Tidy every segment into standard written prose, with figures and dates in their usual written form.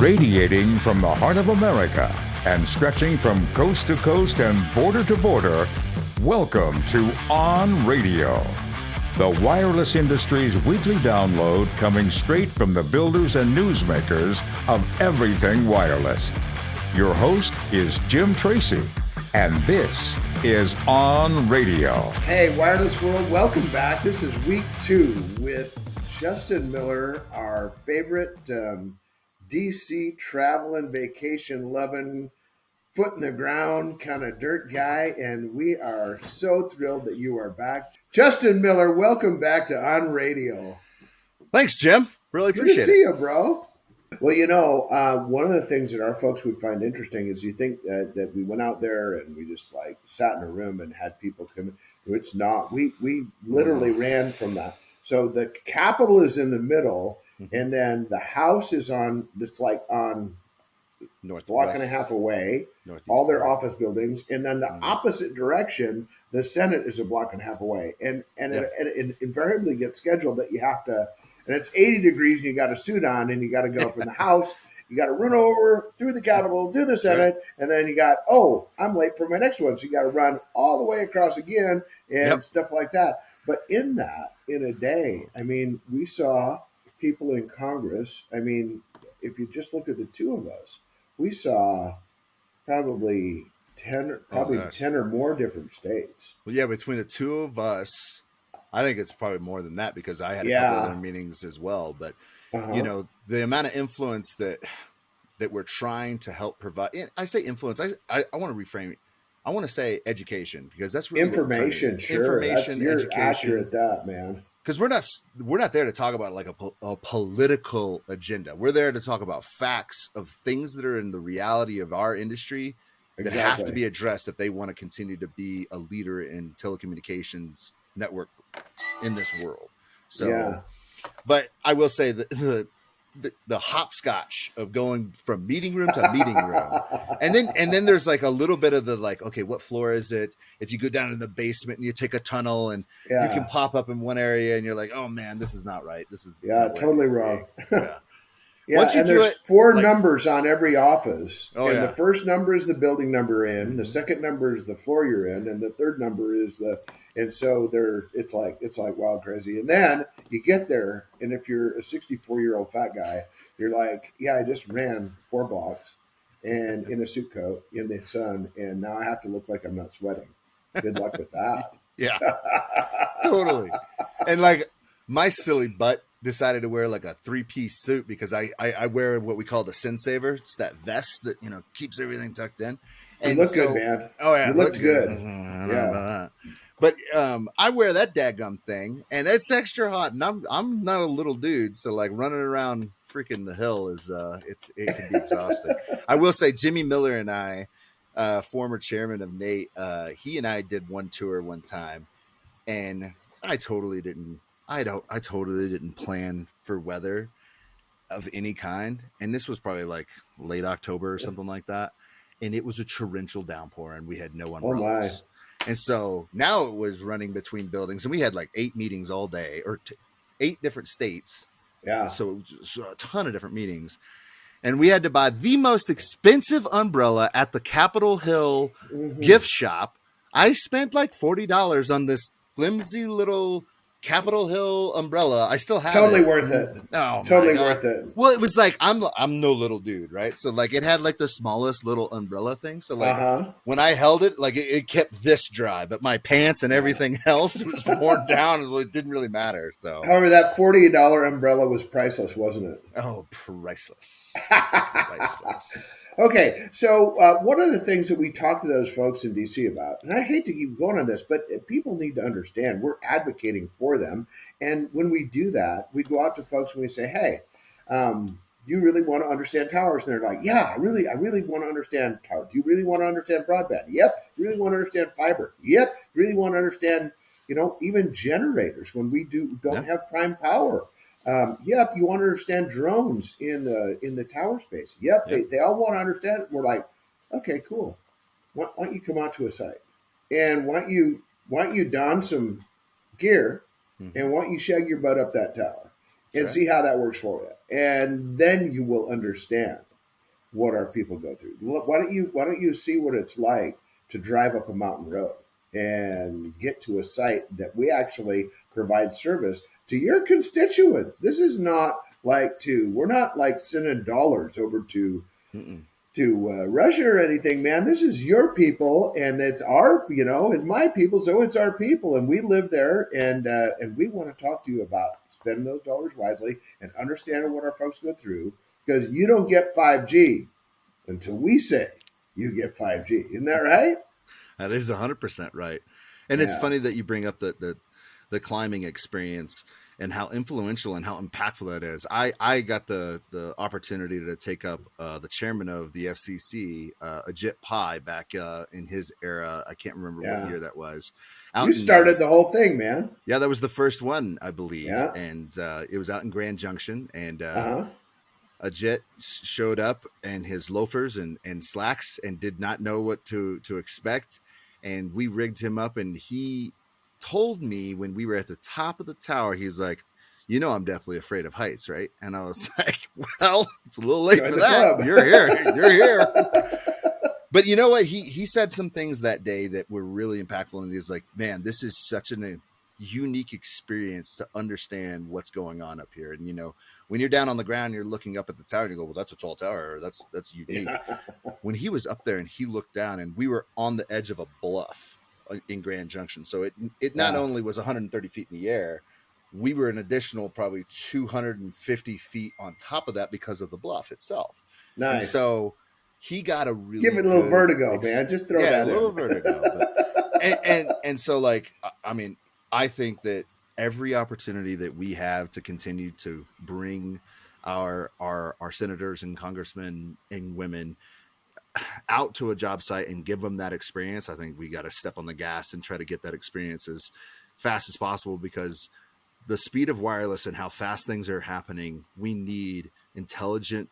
Radiating from the heart of America and stretching from coast to coast and border to border, welcome to On Radio, the wireless industry's weekly download coming straight from the builders and newsmakers of everything wireless. Your host is Jim Tracy, and this is On Radio. Hey, wireless world, welcome back. This is week 2 with Justin Miller, our favorite DC traveling, vacation loving, foot in the ground kind of dirt guy, and we are so thrilled that you are back. Justin Miller, welcome back to On Radio. Thanks, Jim. Really appreciate it. Good to see you, bro. Well, you know, one of the things that our folks would find interesting is you think that we went out there and we just like sat in a room and had people come in. It's not. We literally ran from that. So the Capitol is in the middle, and then the House is on. It's like on Northwest, block and a half away. Northeast, all their office buildings, and then the opposite direction, the Senate is a block and a half away, and it invariably gets scheduled that you have to. And it's 80 degrees, and you got a suit on, and you got to go from the House. You got to run over through the Capitol, do the Senate, and then you got, I'm late for my next one. So you got to run all the way across again and stuff like that. But in a day, I mean, we saw people in Congress. I mean, if you just look at the two of us, we saw probably 10 or more different states. Well, yeah, between the two of us, I think it's probably more than that because I had a couple other meetings as well. But, you know, the amount of influence that we're trying to help provide. I say influence. I want to reframe it. I want to say education because that's really information. Sure. Information, you're education. Accurate that, man. Because we're not there to talk about like a political agenda. We're there to talk about facts of things that are in the reality of our industry that have to be addressed if they want to continue to be a leader in telecommunications network in this world. So, but I will say that the hopscotch of going from meeting room to meeting room, and then there's like a little bit of the like, okay, what floor is it? If you go down in the basement and you take a tunnel and you can pop up in one area and you're like, oh man, this is not right. This is totally wrong. Yeah. Once you do there's it, 4 numbers on every office. The first number is the building number in, the second number is the floor you're in, and the third number is and so it's like wild crazy. And then you get there, and if you're a 64-year-old fat guy, you're like, I just ran 4 blocks and in a suit coat in the sun, and now I have to look like I'm not sweating. Good luck with that. Yeah, totally. And like my silly butt decided to wear like a 3-piece suit because I wear what we call the Sin Saver. It's that vest that, you know, keeps everything tucked in. And you look good, man. Oh yeah, you looked good. I don't know about that. But I wear that daggum thing, and it's extra hot. And I'm not a little dude, so like running around freaking the hill is it can be exhausting. I will say, Jimmy Miller and I, former chairman of NATE, he and I did one tour one time, and I totally didn't plan for weather of any kind. And this was probably like late October or something like that. And it was a torrential downpour and we had no umbrellas. And so now it was running between buildings and we had like 8 meetings all day or 8 different states. Yeah. So it was a ton of different meetings. And we had to buy the most expensive umbrella at the Capitol Hill gift shop. I spent like $40 on this flimsy little Capitol Hill umbrella. I still have totally it. worth it. Oh, totally worth it. Well, it was like I'm no little dude, right? So like it had like the smallest little umbrella thing. So like when I held it, like it kept this dry, but my pants and everything else was worn down, so it didn't really matter. So, however, that $40 umbrella was priceless, wasn't it? Oh, priceless. Priceless. Okay, so one of the things that we talked to those folks in DC about, and I hate to keep going on this, but people need to understand we're advocating for them. And when we do that, we go out to folks and we say, hey, do you really want to understand towers? And they're like, yeah, I really want to understand towers. Do you really want to understand broadband? Yep. You really want to understand fiber? Yep. You really want to understand, even generators when we don't have prime power? Yep, you want to understand drones in the tower space. Yep. They all want to understand it. We're like, okay, cool. Why don't you come out to a site and why don't you don some gear and why don't you shag your butt up that tower and see how that works for you, and then you will understand. what our people go through. Why don't you see what it's like to drive up a mountain road and get to a site that we actually provide service to your constituents? This is not we're not like sending dollars over Mm-mm. to Russia or anything, man. This is your people, and it's my people, so it's our people, and we live there, and we want to talk to you about spending those dollars wisely and understanding what our folks go through, because you don't get 5G until we say you get 5G. Isn't that right? That is 100% right. And it's Yeah, funny that you bring up the climbing experience and how influential and how impactful that is. I got the opportunity to take up the chairman of the FCC, Ajit Pai, back in his era. I can't remember what yeah. year that was. You Out in started the whole thing, man. yeah, that was the first one, I believe, Yeah. and it was out in Grand Junction, and Uh-huh. Ajit showed up in his loafers and slacks and did not know what to expect. And we rigged him up, and he told me when we were at the top of the tower, he's like, you know, I'm definitely afraid of heights, right? And I was like, well, it's a little late Join for the that. club. You're here. You're here. But you know what? He said some things that day that were really impactful. And he's like, man, this is such a unique experience to understand what's going on up here. And, you know, when you're down on the ground, you're looking up at the tower and you go, well, that's a tall tower. Or that's unique. Yeah. When he was up there and he looked down, and we were on the edge of a bluff in Grand Junction. So it not Yeah. only was 130 feet in the air, we were an additional probably 250 feet on top of that because of the bluff itself. And Nice. so he got a Give really it a little good vertigo, man. Just throw yeah, a that little in. vertigo. But and so, like, I mean, I think that every opportunity that we have to continue to bring our senators and congressmen and women out to a job site and give them that experience, I think we got to step on the gas and try to get that experience as fast as possible, because the speed of wireless and how fast things are happening, we need intelligent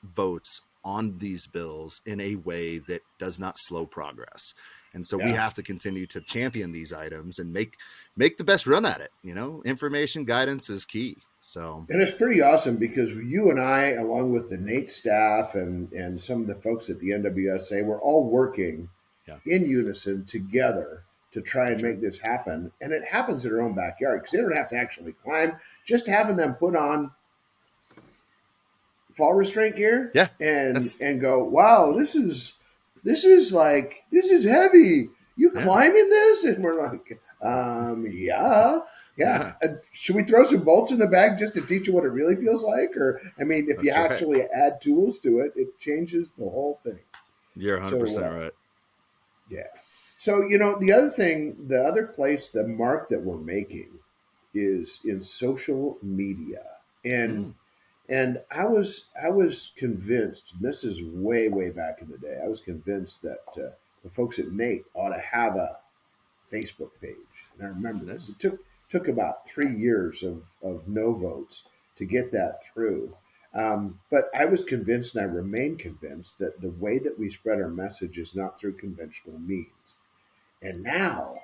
votes on these bills in a way that does not slow progress. And so we Yeah. have to continue to champion these items and make the best run at it. You know, information guidance is key. So And it's pretty awesome because you and I, along with the Nate staff and some of the folks at the NWSA, we're all working yeah, in unison together to try for and sure. make this happen. And it happens in their own backyard because they don't have to actually climb. Just having them put on fall restraint gear Yeah, and that's go, wow, this is heavy. You yeah, climbing this? And we're like, yeah, yeah. yeah, Should we throw some bolts in the bag just to teach you what it really feels like? Or, I mean, if you that's right. actually add tools to it, it changes the whole thing. You're So, 100% right. yeah. So, the other place, the mark that we're making is in social media. And Mm, I was convinced, and this is way, way back in the day, I was convinced that the folks at Nate ought to have a Facebook page. And I remember no, this. It took about 3 years of no votes to get that through. But I was convinced, and I remain convinced, that the way that we spread our message is not through conventional means. And now,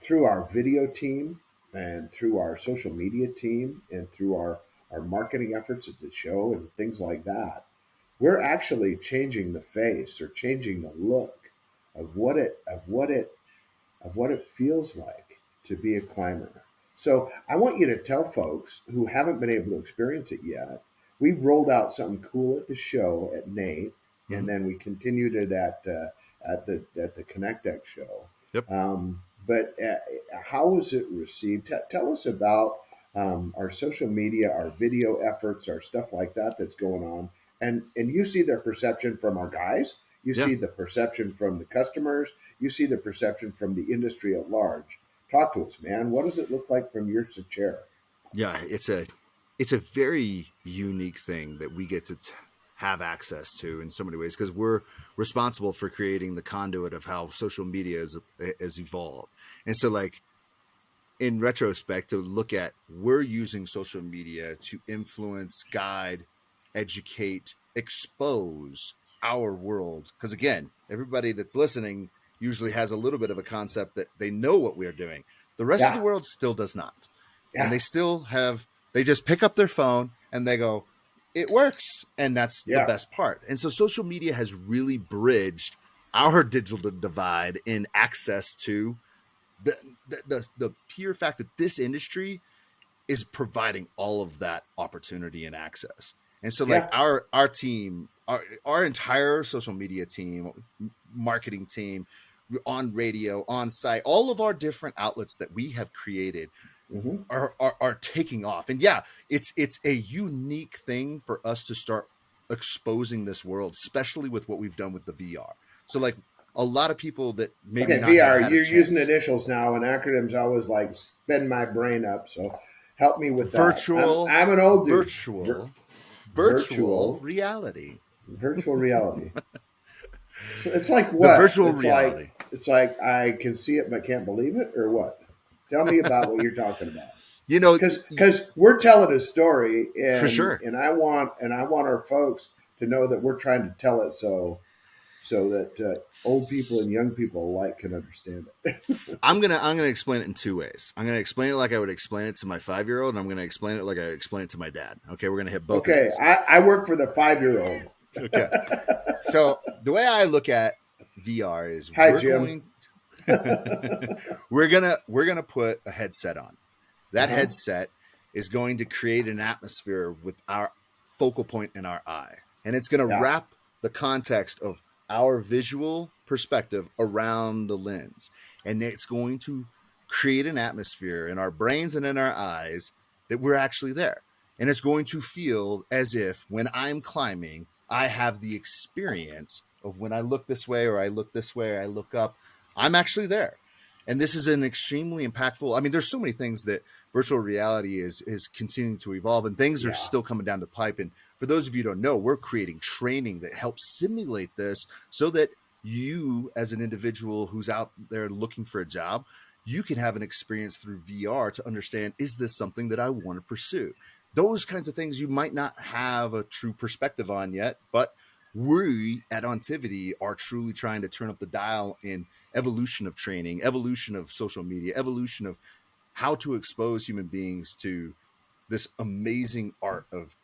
through our video team and through our social media team and through our marketing efforts at the show and things like that, we're actually changing the face or changing the look of what it feels like to be a climber. So I want you to tell folks who haven't been able to experience it yet. We rolled out something cool at the show at Nate, and mhm, then we continued it at the Connect X show. yep. But how was it received? Tell us about our social media, our video efforts, our stuff like that that's going on, and you see their perception from our guys. You Yeah. see the perception from the customers. You see the perception from the industry at large. Talk to us, man. What does it look like from your chair? Yeah, it's a very unique thing that we get to have access to in so many ways, because we're responsible for creating the conduit of how social media has evolved. And so, like, in retrospect, to look at, we're using social media to influence, guide, educate, expose our world, because again, everybody that's listening usually has a little bit of a concept that they know what we're doing. The rest of the Yeah, world still does not. And yeah, they still have, they just pick up their phone and they go, it works. And that's the best part. And so social media has really bridged our digital divide in access to the pure fact that this industry is providing all of that opportunity and access. And so like our team, our entire social media team, marketing team, on radio, on site, all of our different outlets that we have created are taking off. And it's a unique thing for us to start exposing this world, especially with what we've done with the VR. So like a lot of people that maybe not VR, have had you're a chance. using initials now, and acronyms always like spin my brain up. So help me with virtual, that. I'm an old dude. Virtual reality. Virtual reality. So it's like what? The virtual reality. It's like I can see it but can't believe it, or what? Tell me about what you're talking about. You know, because we're telling a story, and for sure. And I want our folks to know that we're trying to tell it so that old people and young people alike can understand it. I'm gonna explain it in two ways. I'm gonna explain it like I would explain it to my 5-year-old, and I'm gonna explain it like I explain it to my dad. Okay, we're gonna hit both. Okay, I work for the 5-year-old. Okay, so the way I look at VR is we're gonna put a headset on. That headset is going to create an atmosphere with our focal point in our eye, and it's going to wrap the context of our visual perspective around the lens, and it's going to create an atmosphere in our brains and in our eyes that we're actually there. And it's going to feel as if when I'm climbing, I have the experience of when I look this way or I look this way or I look up, I'm actually there. And this is an extremely impactful. I mean, there's so many things that virtual reality is continuing to evolve, and things are still coming down the pipe. And for those of you who don't know, we're creating training that helps simulate this so that you, as an individual who's out there looking for a job, you can have an experience through VR to understand, is this something that I want to pursue? Those kinds of things you might not have a true perspective on yet, but we at Ontivity are truly trying to turn up the dial in evolution of training, evolution of social media, evolution of how to expose human beings to this amazing art of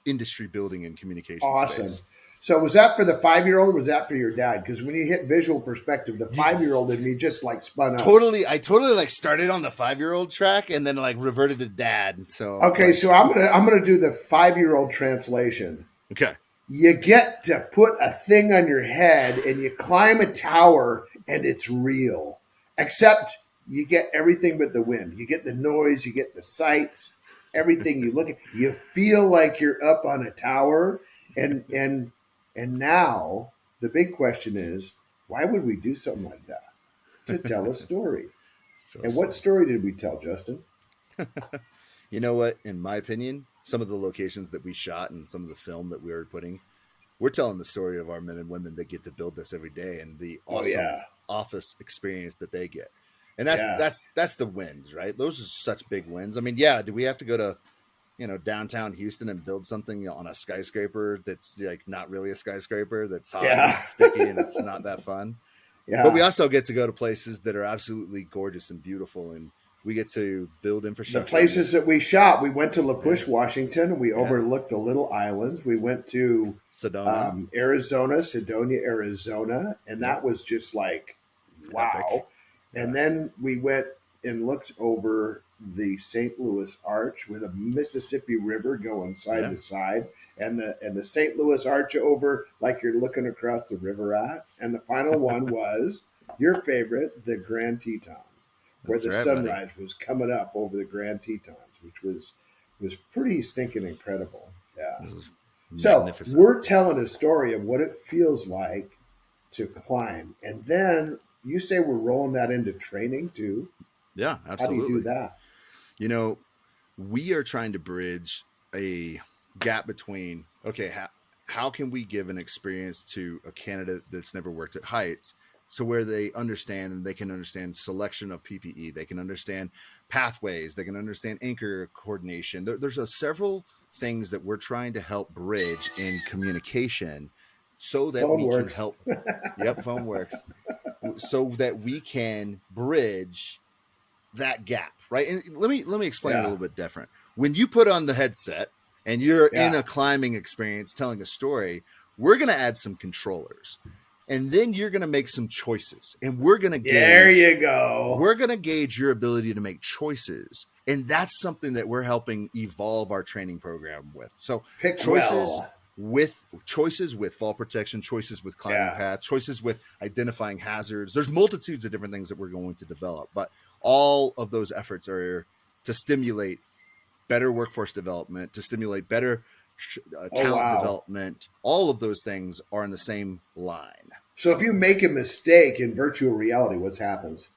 industry building and communication. Awesome. Space. So was that for the 5-year-old? Or was that for your dad? Because when you hit visual perspective, the 5-year-old in me just like spun up. I totally like started on the 5-year-old track and then like reverted to dad. So okay, so I'm gonna do the 5-year-old translation. Okay. You get to put a thing on your head and you climb a tower and it's real. Except you get everything but the wind. You get the noise, you get the sights, everything you look at. You feel like you're up on a tower. And now the big question is, why would we do something like that? To tell a story. What story did we tell, Justin? You know what? In my opinion, some of the locations that we shot and some of the film that we were putting, we're telling the story of our men and women that get to build this every day and the awesome office experience that they get. And that's the wins, right? Those are such big wins. I mean, do we have to go to, downtown Houston and build something on a skyscraper that's like not really a skyscraper, that's hot and it's sticky and it's not that fun? Yeah. But we also get to go to places that are absolutely gorgeous and beautiful, and we get to build infrastructure. The places that we shot, we went to La Push, Washington, and we overlooked the little islands. We went to Sedona, Arizona, and that was just like, wow. Epic. And then we went and looked over the St. Louis Arch with a Mississippi River going side to side, and the St. Louis Arch over like you're looking across the river at. And the final one was your favorite, the Grand Tetons, where the sunrise was coming up over the Grand Tetons, which was pretty stinking incredible. Yeah. So we're telling a story of what it feels like to climb, and then you say we're rolling that into training too. Yeah, absolutely. How do you do that? We are trying to bridge a gap between, how can we give an experience to a candidate that's never worked at heights, so where they understand and they can understand selection of PPE, they can understand pathways, they can understand anchor coordination. There's several things that we're trying to help bridge in communication so that phone works. Can help. Phone works. So that we can bridge that gap, right? And let me explain it a little bit different. When you put on the headset, and you're in a climbing experience telling a story, we're going to add some controllers. And then you're going to make some choices, and we're going to gauge. There you go. We're going to gauge your ability to make choices, and that's something that we're helping evolve our training program with. So choices with fall protection, choices with climbing paths, choices with identifying hazards. There's multitudes of different things that we're going to develop, but all of those efforts are to stimulate better workforce development, to stimulate better talent development. All of those things are in the same line. So if you make a mistake in virtual reality, what happens?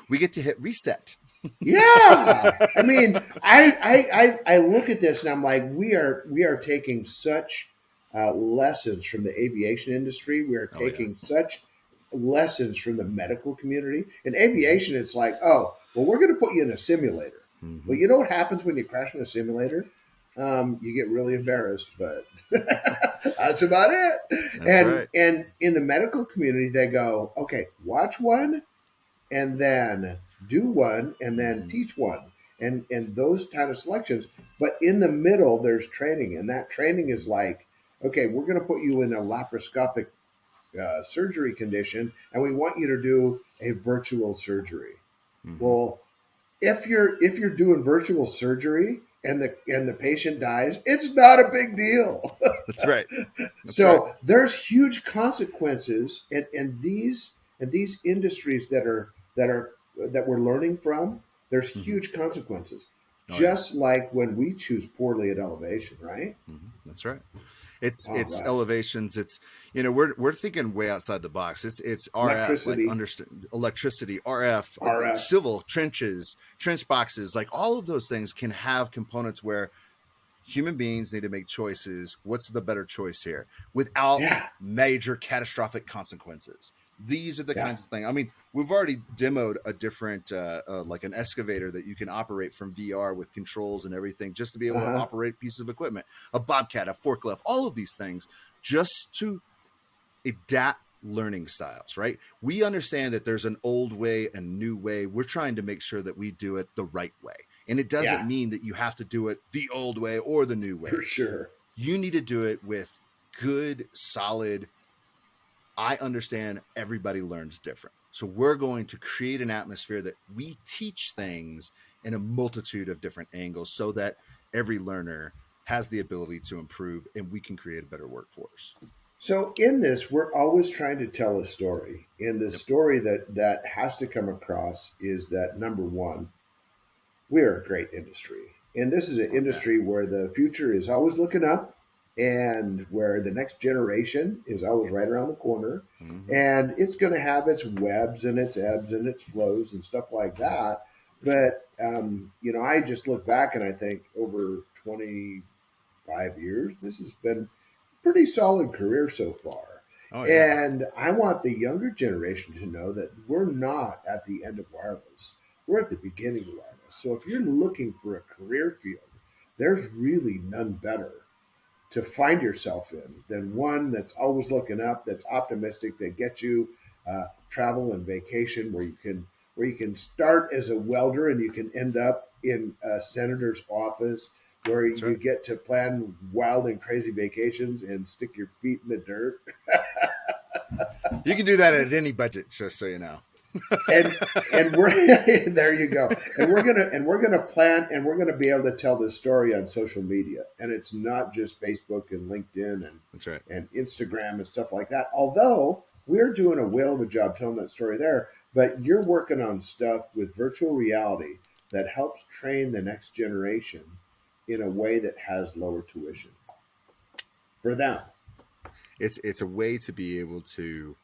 We get to hit reset. Yeah. I mean, I look at this and I'm like, we are taking such lessons from the aviation industry. We are taking such lessons from the medical community. In aviation, it's like, oh, well, we're going to put you in a simulator. Mm-hmm. Well, you know what happens when you crash in a simulator? You get really embarrassed, but that's about it. And in the medical community, they go, okay, watch one and then do one and then teach one and those kind of selections. But in the middle, there's training, and that training is like, okay, we're going to put you in a laparoscopic surgery condition, and we want you to do a virtual surgery. Mm-hmm. Well, if you're doing virtual surgery and the patient dies, it's not a big deal. That's right. There's huge consequences, and these industries that we're learning from, there's huge consequences. Like when we choose poorly at elevation, right? Mm-hmm. That's right. It's elevations. It's, we're thinking way outside the box. It's RF, electricity, RF, civil trenches, trench boxes, like all of those things can have components where human beings need to make choices. What's the better choice here without major catastrophic consequences? These are the kinds of things. I mean, we've already demoed a different, like an excavator that you can operate from VR with controls and everything, just to be able to operate pieces of equipment, a bobcat, a forklift, all of these things, just to adapt learning styles, right? We understand that there's an old way, a new way. We're trying to make sure that we do it the right way. And it doesn't mean that you have to do it the old way or the new way. For sure. You need to do it with good, solid, I understand everybody learns different. So we're going to create an atmosphere that we teach things in a multitude of different angles so that every learner has the ability to improve and we can create a better workforce. So in this, we're always trying to tell a story. And the story that has to come across is that, number one, we're a great industry. And this is an industry where the future is always looking up, and where the next generation is always right around the corner. Mm-hmm. And it's going to have its webs and its ebbs and its flows and stuff like that. But, I just look back and I think over 25 years, this has been a pretty solid career so far. And I want the younger generation to know that we're not at the end of wireless. We're at the beginning of wireless. So if you're looking for a career field, there's really none better to find yourself in than one that's always looking up, that's optimistic, that gets you travel and vacation, where you can start as a welder and you can end up in a senator's office, where you get to plan wild and crazy vacations and stick your feet in the dirt. You can do that at any budget, just so you know. and we're there you go. And we're gonna plan, and we're gonna be able to tell this story on social media. And it's not just Facebook and LinkedIn and Instagram and stuff like that. Although we're doing a whale of a job telling that story there, but you're working on stuff with virtual reality that helps train the next generation in a way that has lower tuition for them. It's a way to be able to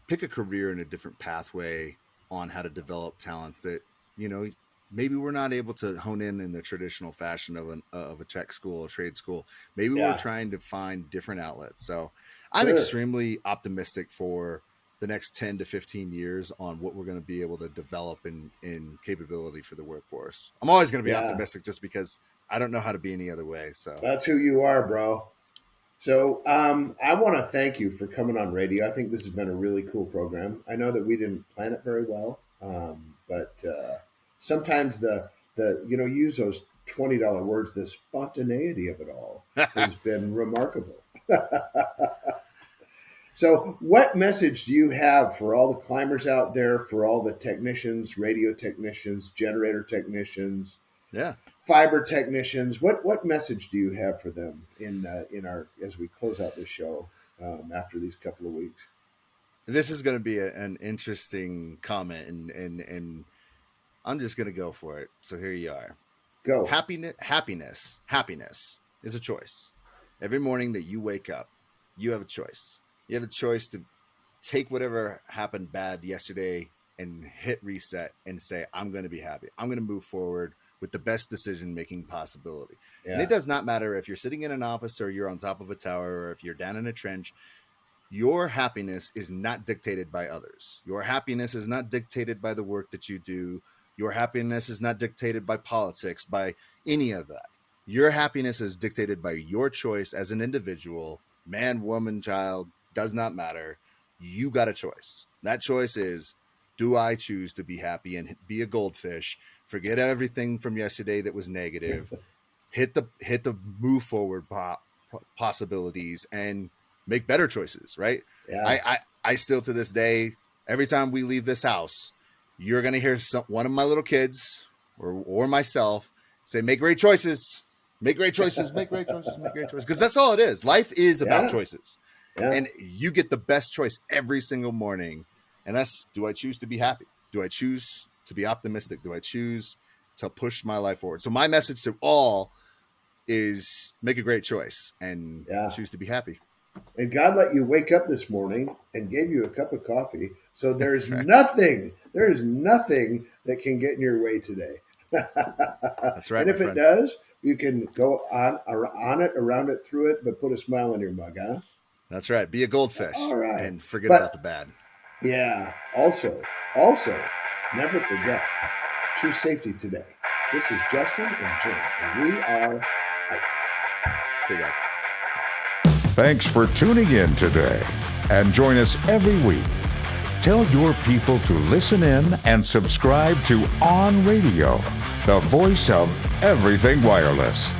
pick a career in a different pathway on how to develop talents that, maybe we're not able to hone in the traditional fashion of a tech school, a trade school. Maybe we're trying to find different outlets. So I'm extremely optimistic for the next 10 to 15 years on what we're going to be able to develop in capability for the workforce. I'm always going to be optimistic just because I don't know how to be any other way. So that's who you are, bro. So I want to thank you for coming on radio. I think this has been a really cool program. I know that we didn't plan it very well, but sometimes the use those $20 words, the spontaneity of it all has been remarkable. So, what message do you have for all the climbers out there, for all the technicians, radio technicians, generator technicians, Yeah. fiber technicians? What message do you have for them in our as we close out this show after these couple of weeks? This is going to be an interesting comment, and I'm just going to go for it. So here you are. Go. Happiness is a choice. Every morning that you wake up, you have a choice. You have a choice to take whatever happened bad yesterday and hit reset and say, I'm going to be happy. I'm going to move forward with the best decision-making possibility. Yeah. And it does not matter if you're sitting in an office or you're on top of a tower or if you're down in a trench. Your happiness is not dictated by others. Your happiness is not dictated by the work that you do. Your happiness is not dictated by politics, by any of that. Your happiness is dictated by your choice as an individual, man, woman, child, does not matter. You got a choice. That choice is, do I choose to be happy and be a goldfish, forget everything from yesterday that was negative, hit the move forward possibilities and make better choices, right? Yeah. I still to this day, every time we leave this house, you're going to hear one of my little kids or myself say, make great choices, make great choices, make great choices, make great choices. Because that's all it is. Life is about choices. Yeah. And you get the best choice every single morning. And that's, do I choose to be happy? Do I choose to be optimistic? Do I choose to push my life forward? So my message to all is make a great choice and choose to be happy. And God let you wake up this morning and gave you a cup of coffee. So there's nothing that can get in your way today. That's right. And if it does, you can go on it, around it, through it, but put a smile on your mug, huh? That's right. Be a goldfish. All right. And forget about the bad. Yeah. Also, never forget, choose safety today. This is Justin and Jim, and we are out. See you guys. Thanks for tuning in today, and join us every week. Tell your people to listen in and subscribe to On Radio, the voice of everything wireless.